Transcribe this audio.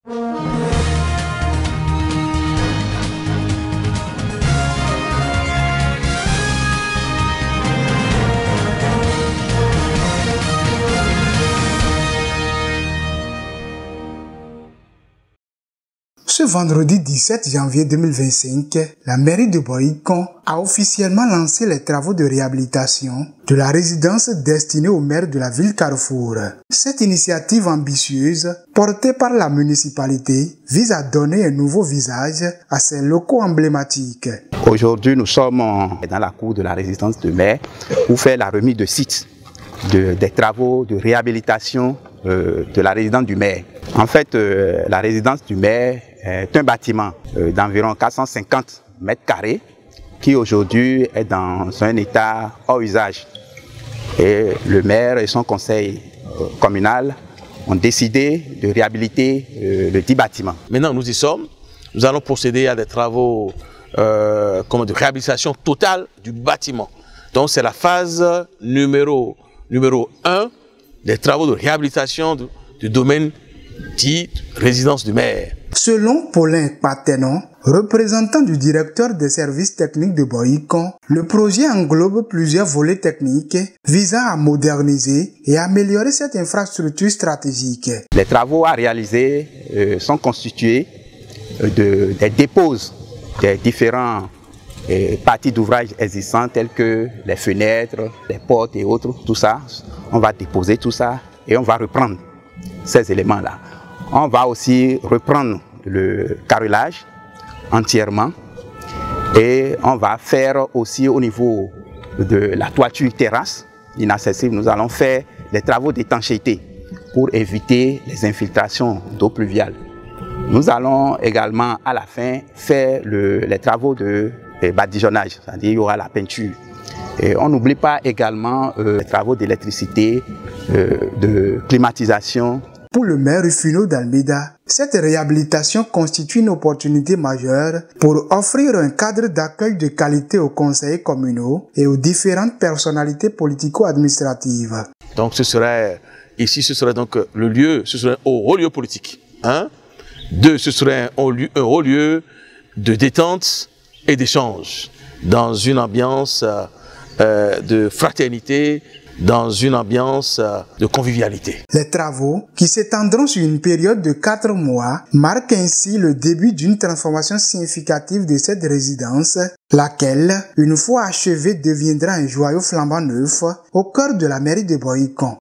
Ce vendredi 17 janvier 2025, la mairie de Boyikon a officiellement lancé les travaux de réhabilitation de la résidence destinée au maire de la ville Carrefour. Cette initiative ambitieuse, portée par la municipalité, vise à donner un nouveau visage à ces locaux emblématiques. Aujourd'hui, nous sommes dans la cour de la résidence du maire pour faire la remise de site des travaux de réhabilitation de la résidence du maire. En fait, la résidence du maire est un bâtiment d'environ 450 mètres carrés qui aujourd'hui est dans un état hors usage. Et le maire et son conseil communal ont décidé de réhabiliter le dit bâtiment. Maintenant, nous y sommes. Nous allons procéder à des travaux de réhabilitation totale du bâtiment. Donc, c'est la phase numéro 1 des travaux de réhabilitation du domaine dit résidence du maire. Selon Paulin Patenon, représentant du directeur des services techniques de Boyikon, le projet englobe plusieurs volets techniques visant à moderniser et améliorer cette infrastructure stratégique. Les travaux à réaliser sont constitués des déposes des différents parties d'ouvrage existants telles que les fenêtres, les portes et autres, tout ça. On va déposer tout ça et on va reprendre ces éléments-là. On va aussi reprendre le carrelage entièrement et on va faire aussi au niveau de la toiture terrasse inaccessible, nous allons faire des travaux d'étanchéité pour éviter les infiltrations d'eau pluviale. Nous allons également à la fin faire les travaux de badigeonnage, c'est-à-dire il y aura la peinture. Et on n'oublie pas également les travaux d'électricité, de climatisation. Pour le maire Rufino d'Almeida, cette réhabilitation constitue une opportunité majeure pour offrir un cadre d'accueil de qualité aux conseillers communaux et aux différentes personnalités politico-administratives. Donc ce serait donc le lieu, ce serait un haut lieu politique. 2, ce serait un haut lieu de détente et d'échange dans une ambiance de fraternité, dans une ambiance de convivialité. Les travaux, qui s'étendront sur une période de 4 mois, marquent ainsi le début d'une transformation significative de cette résidence, laquelle, une fois achevée, deviendra un joyau flambant neuf au cœur de la mairie de Boyikon.